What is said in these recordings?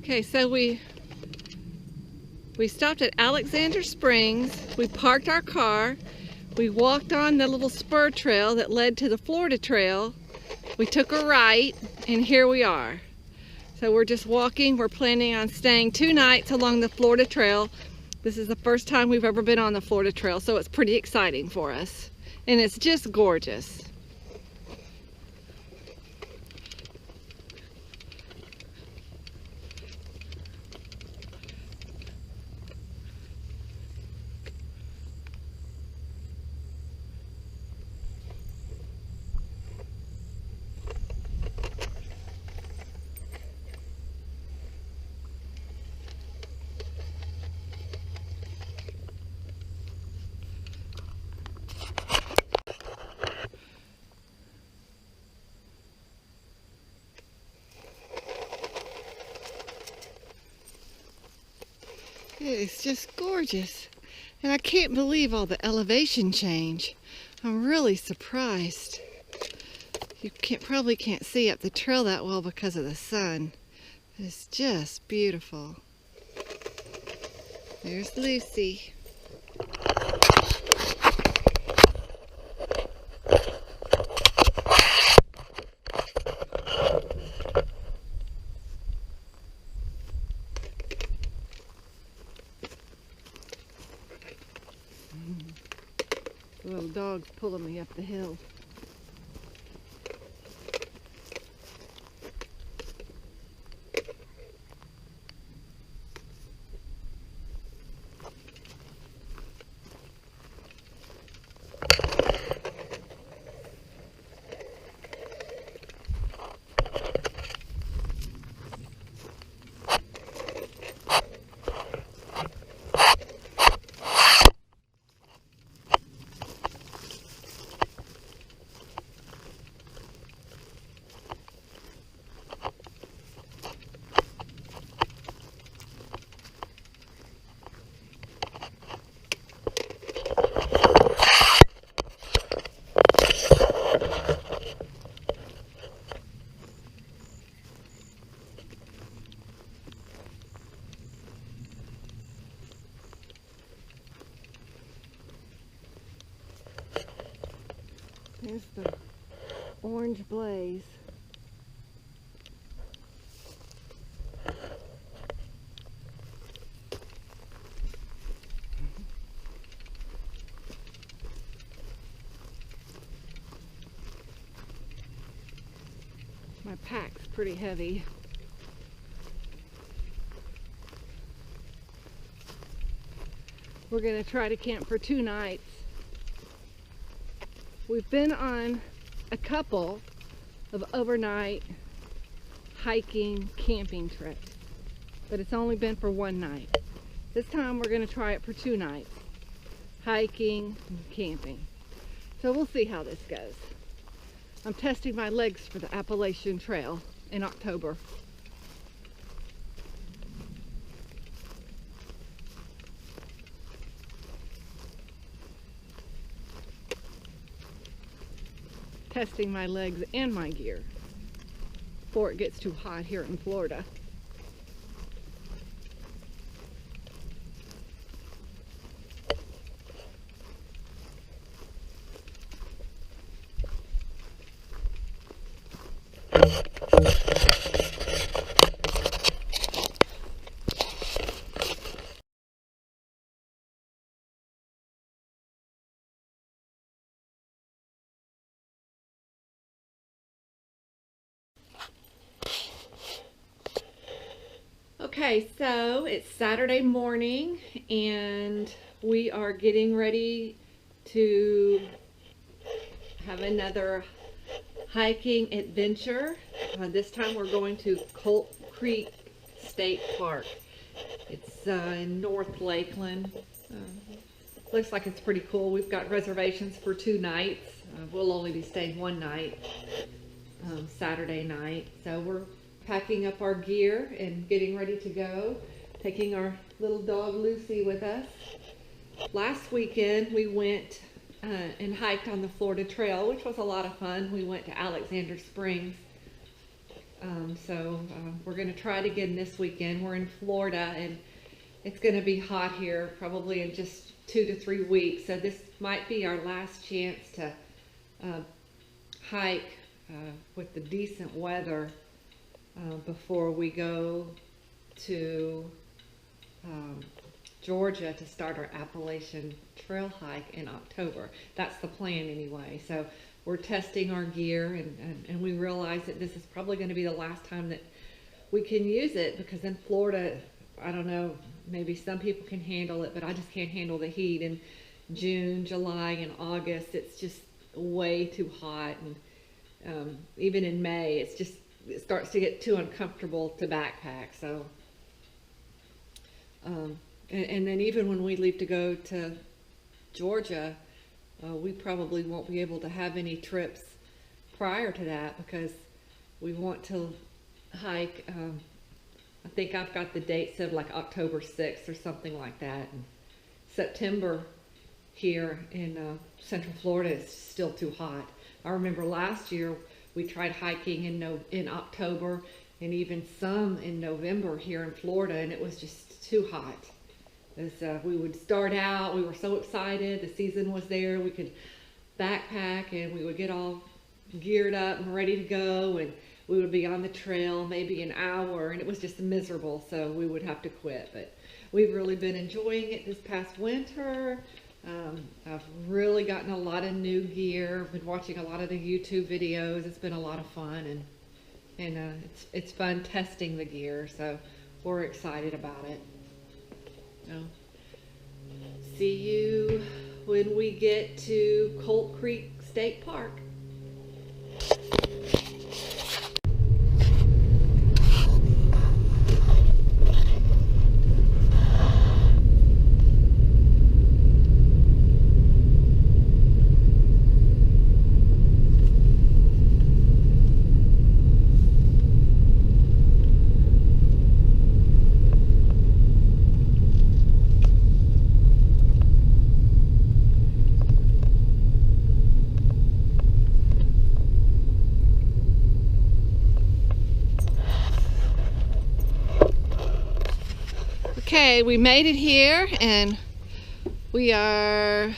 Okay, so we stopped at Alexander Springs. We parked our car. We walked on the little spur trail that led to the Florida Trail. We took a right, and here we are. So we're just walking. We're planning on staying 2 nights along the Florida Trail. This is the first time we've ever been on the Florida Trail, so it's pretty exciting for us. And it's just gorgeous. It's just gorgeous. And I can't believe all the elevation change. I'm really surprised. You probably can't see up the trail that well because of the sun. It's just beautiful. There's Lucy. The little dog's pulling me up the hill. There's the orange blaze. My pack's pretty heavy. We're going to try to camp for 2 nights. We've been on a couple of overnight hiking, camping trips, but it's only been for 1 night. This time we're going to try it for 2 nights, hiking and camping. So we'll see how this goes. I'm testing my legs for the Appalachian Trail in October. Testing my legs and my gear before it gets too hot here in Florida. Okay, so it's Saturday morning and we are getting ready to have another hiking adventure. This time we're going to Colt Creek State Park. It's in North Lakeland. Looks like it's pretty cool. We've got reservations for 2 nights. We'll only be staying 1 night, Saturday night. So we're packing up our gear and getting ready to go, taking our little dog Lucy with us. Last weekend we went and hiked on the Florida Trail, which was a lot of fun. We went to Alexander Springs. We're going to try it again this weekend. We're in Florida, and it's going to be hot here probably in just 2 to 3 weeks. So this might be our last chance to hike with the decent weather before we go to Georgia to start our Appalachian Trail hike in October. That's the plan anyway. So we're testing our gear, and we realize that this is probably going to be the last time that we can use it, because in Florida, I don't know, maybe some people can handle it, but I just can't handle the heat in June, July, and August. It's just way too hot, and even in May, it starts to get too uncomfortable to backpack. So, and then even when we leave to go to Georgia, we probably won't be able to have any trips prior to that, because we want to hike. I think I've got the date set like October 6th or something like that. And September here in Central Florida is still too hot. I remember last year we tried hiking in October and even some in November here in Florida, and it was just too hot. We would start out, we were so excited, the season was there, we could backpack and we would get all geared up and ready to go, and we would be on the trail maybe an hour, and it was just miserable, so we would have to quit. But we've really been enjoying it this past winter. I've really gotten a lot of new gear. I've been watching a lot of the YouTube videos. It's been a lot of fun, and it's fun testing the gear, so we're excited about it. So, see you when we get to Colt Creek State Park. Okay, we made it here, and we are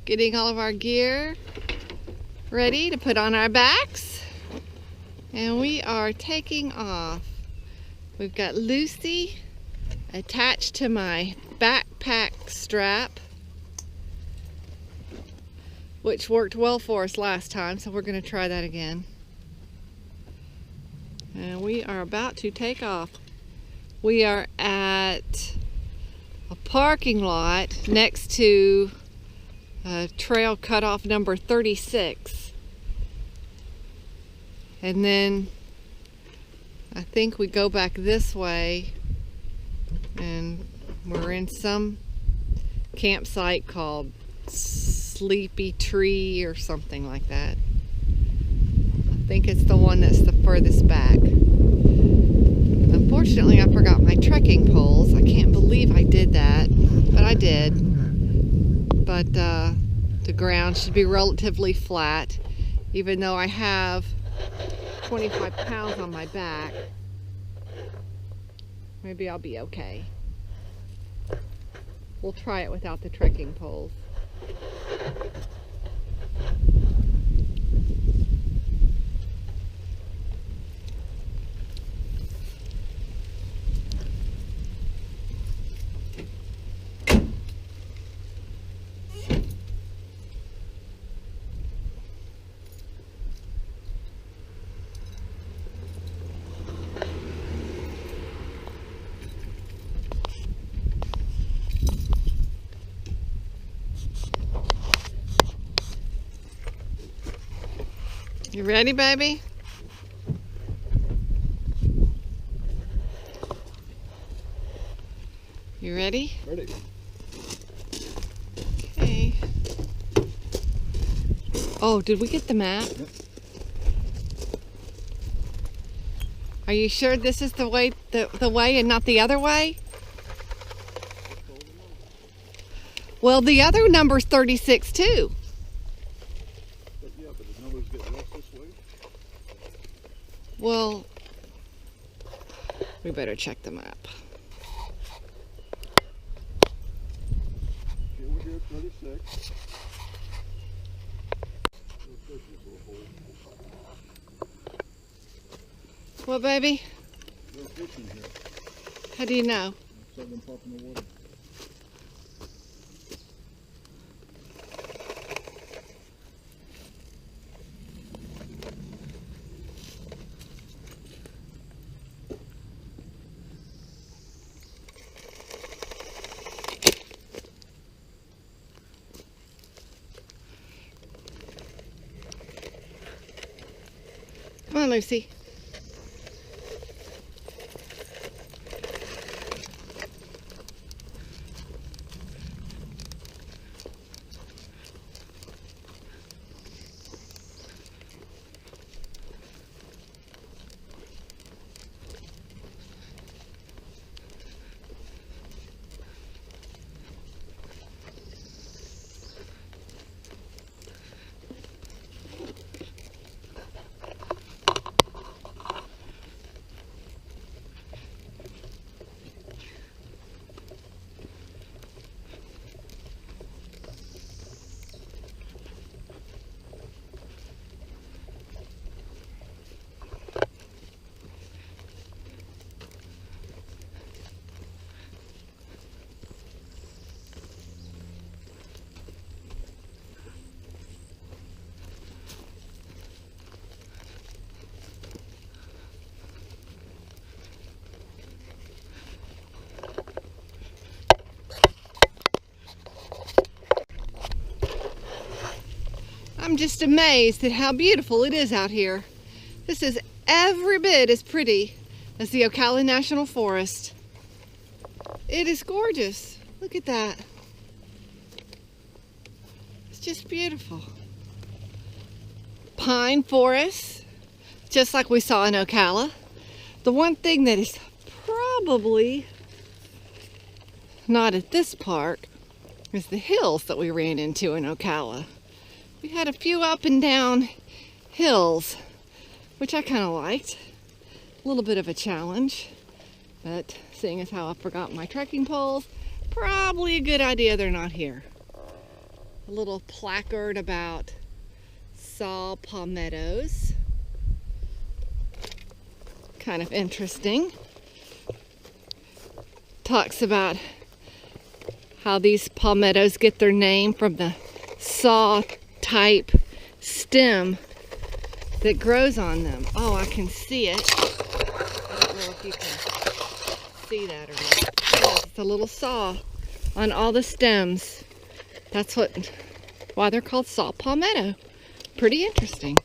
getting all of our gear ready to put on our backs, and we are taking off. We've got Lucy attached to my backpack strap, which worked well for us last time, so we're going to try that again. And we are about to take off. We are at a parking lot next to trail cutoff number 36. And then I think we go back this way, and we're in some campsite called Sleepy Tree or something like that. I think it's the one that's the furthest back. Unfortunately, I forgot my trekking poles. I can't believe I did that, but I did. But the ground should be relatively flat, even though I have 25 pounds on my back. Maybe I'll be okay. We'll try it without the trekking poles. You ready, baby? You ready? Ready. Okay. Oh, did we get the map? Yep. Are you sure this is the way and not the other way? Well, the other number's 36 too. But yeah, but the numbers get less this way. Well, We better check the map. Okay, we're here at 36. What, baby? No fish in here. How do you know? I saw them pop in the water. Come on, Lucy. I'm just amazed at how beautiful it is out here. This is every bit as pretty as the Ocala National Forest. It is gorgeous. Look at that. It's just beautiful. Pine forests, just like we saw in Ocala. The one thing that is probably not at this park is the hills that we ran into in Ocala. We had a few up and down hills, which I kind of liked. A little bit of a challenge, but seeing as how I forgot my trekking poles, probably a good idea they're not here. A little placard about saw palmettos. Kind of interesting. Talks about how these palmettos get their name from the saw type stem that grows on them. Oh, I can see it. I don't know if you can see that or not. Yes, it's a little saw on all the stems. That's why they're called saw palmetto. Pretty interesting.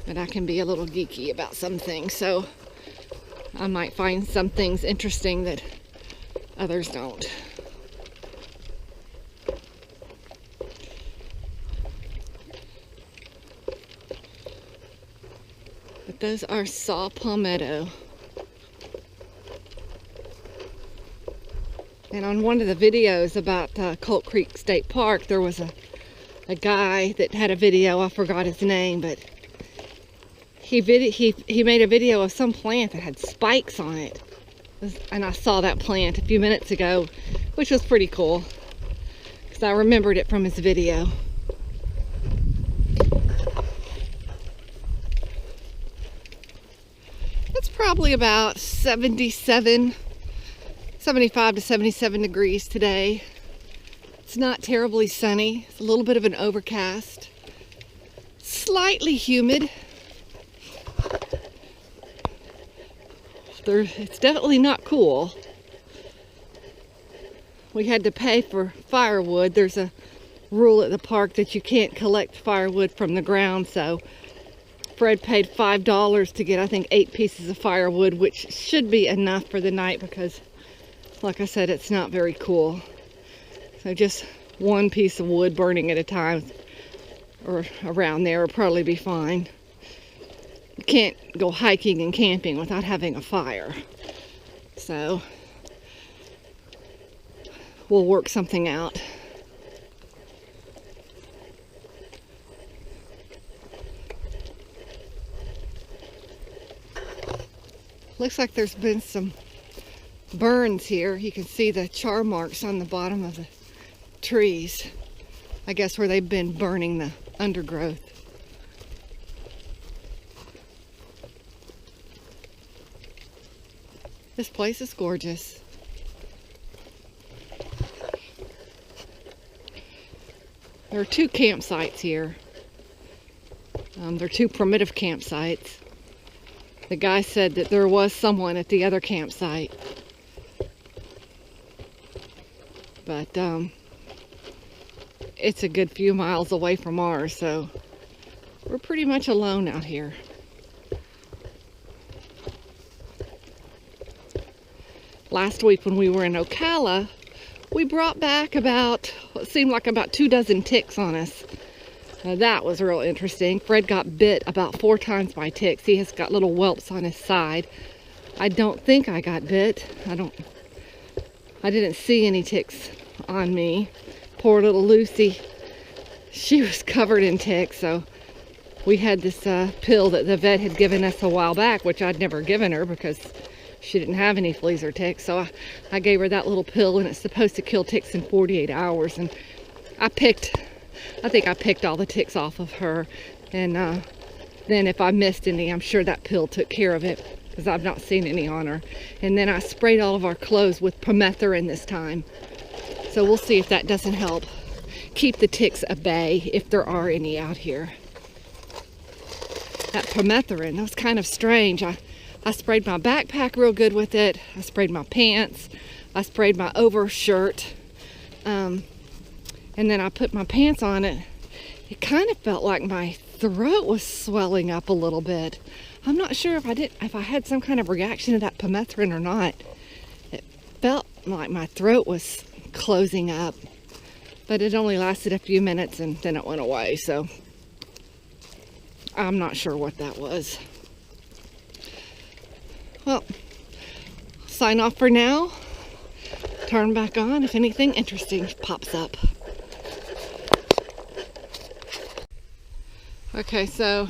But I can be a little geeky about some things, so I might find some things interesting that others don't. But those are saw palmetto. And on one of the videos about Colt Creek State Park, there was a guy that had a video. I forgot his name, but he made a video of some plant that had spikes on it. And I saw that plant a few minutes ago, which was pretty cool, because I remembered it from his video. It's probably about 75 to 77 degrees today. It's not terribly sunny. It's a little bit of an overcast. Slightly humid. It's definitely not cool. We had to pay for firewood. There's a rule at the park that you can't collect firewood from the ground, so Fred paid $5 to get, I think, 8 pieces of firewood, which should be enough for the night because, like I said, it's not very cool. So just one piece of wood burning at a time or around there will probably be fine. You can't go hiking and camping without having a fire. So we'll work something out. Looks like there's been some burns here. You can see the char marks on the bottom of the trees. I guess where they've been burning the undergrowth. This place is gorgeous. There are 2 campsites here. They're 2 primitive campsites. The guy said that there was someone at the other campsite. But it's a good few miles away from ours, so we're pretty much alone out here. Last week when we were in Ocala, we brought back about, what seemed like about 24 ticks on us. That was real interesting. Fred got bit about 4 times by ticks. He has got little whelps on his side. I don't think I got bit. I didn't see any ticks on me. Poor little Lucy. She was covered in ticks, so we had this pill that the vet had given us a while back, which I'd never given her because she didn't have any fleas or ticks. So I gave her that little pill, and it's supposed to kill ticks in 48 hours. And I think I picked all the ticks off of her. And then if I missed any, I'm sure that pill took care of it, because I've not seen any on her. And then I sprayed all of our clothes with permethrin this time. So we'll see if that doesn't help keep the ticks at bay, if there are any out here. That permethrin, that was kind of strange. I sprayed my backpack real good with it. I sprayed my pants. I sprayed my overshirt. And then I put my pants on it. It kind of felt like my throat was swelling up a little bit. I'm not sure if I had some kind of reaction to that permethrin or not. It felt like my throat was closing up, but it only lasted a few minutes and then it went away. So I'm not sure what that was. Well, sign off for now. Turn back on if anything interesting pops up. Okay, so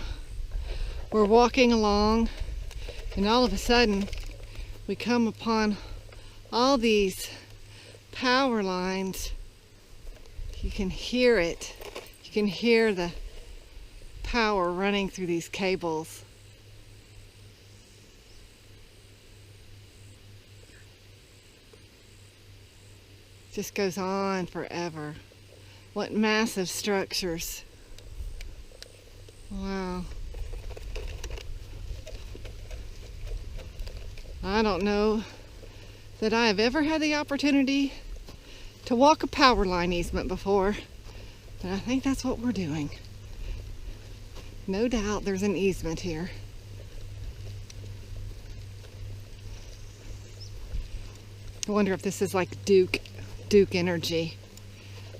we're walking along, and all of a sudden we come upon all these power lines. You can hear it. You can hear the power running through these cables. Just goes on forever. What massive structures. Wow. I don't know that I have ever had the opportunity to walk a power line easement before, but I think that's what we're doing. No doubt there's an easement here. I wonder if this is like Duke Energy.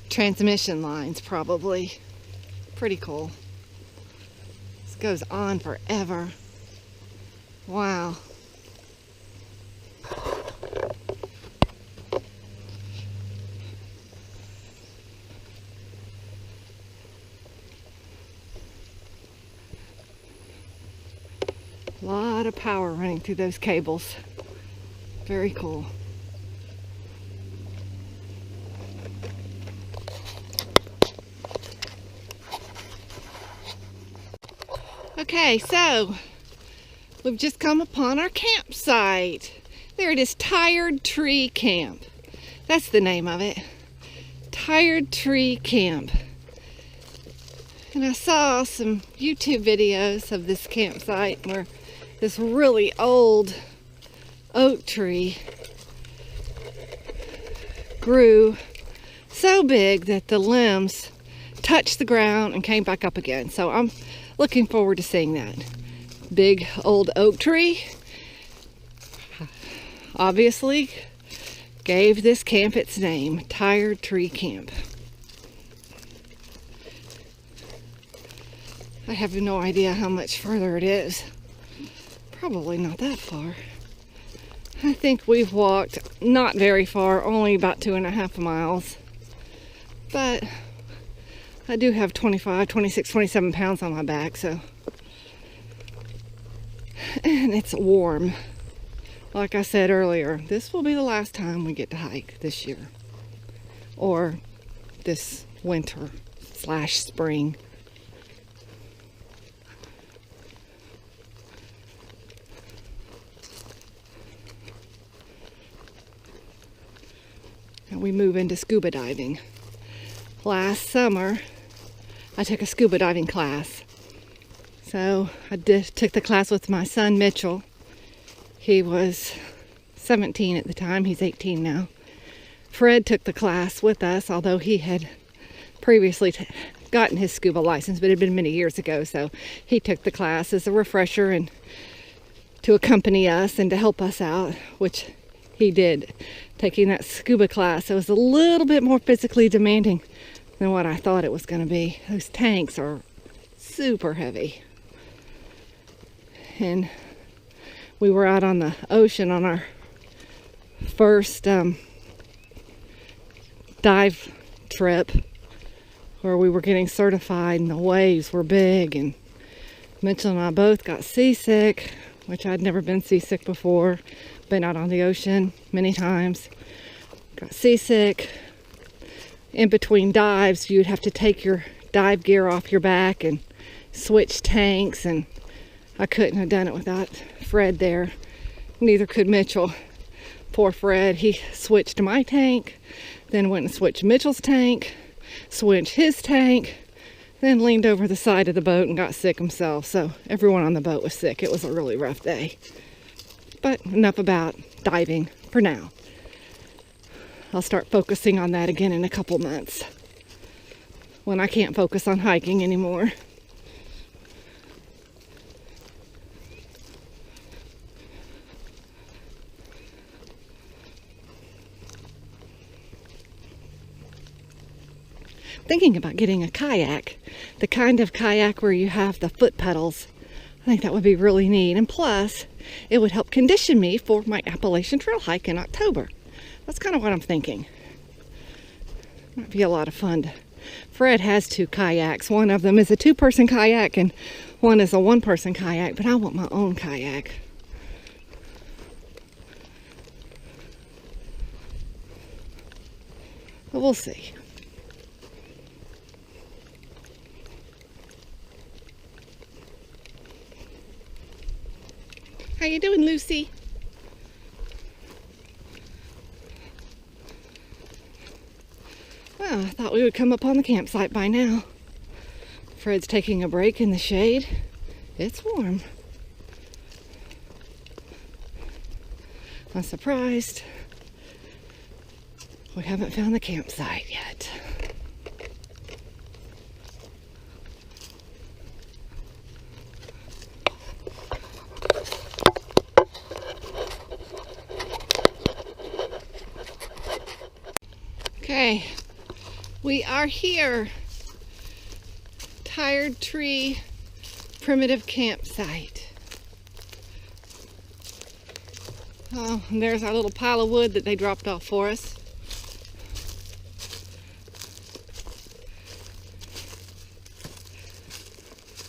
Transmission lines, probably. Pretty cool. This goes on forever. Wow. A lot of power running through those cables. Very cool. Okay, so we've just come upon our campsite. There it is, Tired Tree Camp. That's the name of it. Tired Tree Camp. And I saw some YouTube videos of this campsite where this really old oak tree grew so big that the limbs touched the ground and came back up again. So I'm looking forward to seeing that. Big old oak tree obviously gave this camp its name, Tired Tree Camp. I have no idea how much further it is. Probably not that far. I think we've walked not very far, only about 2.5 miles. But I do have 25, 26, 27 pounds on my back, so. And it's warm. like I said earlier, this will be the last time we get to hike this year. Or this winter / spring. And we move into scuba diving. Last summer, I took a scuba diving class. So I took the class with my son Mitchell. He was 17 at the time. He's 18 now. Fred took the class with us, although he had previously gotten his scuba license, but it had been many years ago. So he took the class as a refresher and to accompany us and to help us out, which he did. Taking that scuba class, it was a little bit more physically demanding than what I thought it was going to be. Those tanks are super heavy. And we were out on the ocean on our first dive trip where we were getting certified and the waves were big, and Mitchell and I both got seasick, which I'd never been seasick before. Been out on the ocean many times. Got seasick. In between dives, you'd have to take your dive gear off your back and switch tanks, and I couldn't have done it without Fred there. Neither could Mitchell. Poor Fred, he switched my tank, then went and switched Mitchell's tank, switched his tank, then leaned over the side of the boat and got sick himself. So everyone on the boat was sick. It was a really rough day. But enough about diving for now. I'll start focusing on that again in a couple months when I can't focus on hiking anymore. Thinking about getting a kayak, the kind of kayak where you have the foot pedals. I think that would be really neat, and plus it would help condition me for my Appalachian Trail hike in October. That's kind of what I'm thinking. Might be a lot of fun. Fred has 2 kayaks. One of them is a 2-person kayak and one is a 1-person kayak, but I want my own kayak. But we'll see. How you doing, Lucy? Well, I thought we would come up on the campsite by now. Fred's taking a break in the shade. It's warm. I'm surprised we haven't found the campsite yet. Okay, we are here. Tired Tree Primitive Campsite. Oh, and there's our little pile of wood that they dropped off for us.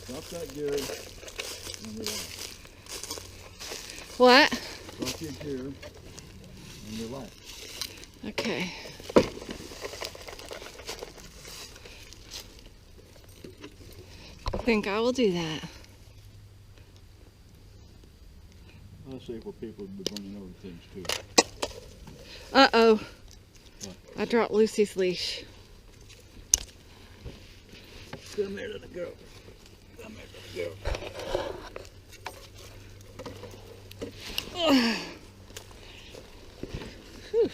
Drop that gear and relax. What? Drop your gear and relax. Okay. I think I will do that. I'll see where people be bringing over things too. Uh-oh. What? I dropped Lucy's leash. Come here, little girl. Come here, little girl. Ugh. Whew.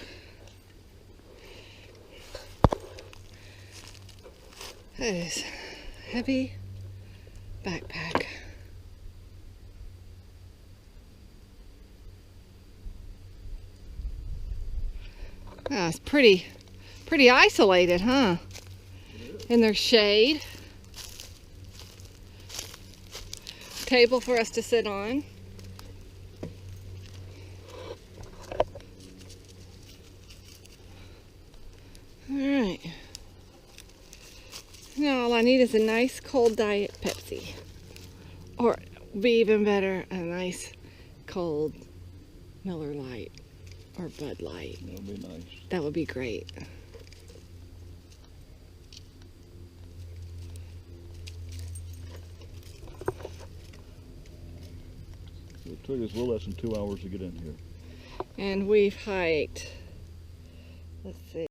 That is heavy backpack. Ah, it's pretty isolated, huh? And there's shade. Table for us to sit on. All right. Now all I need is a nice cold Diet Pepsi. Or be even better, a nice cold Miller Lite or Bud Light. That'll be nice. That would be great. It took us a little less than 2 hours to get in here. And we've hiked, let's see.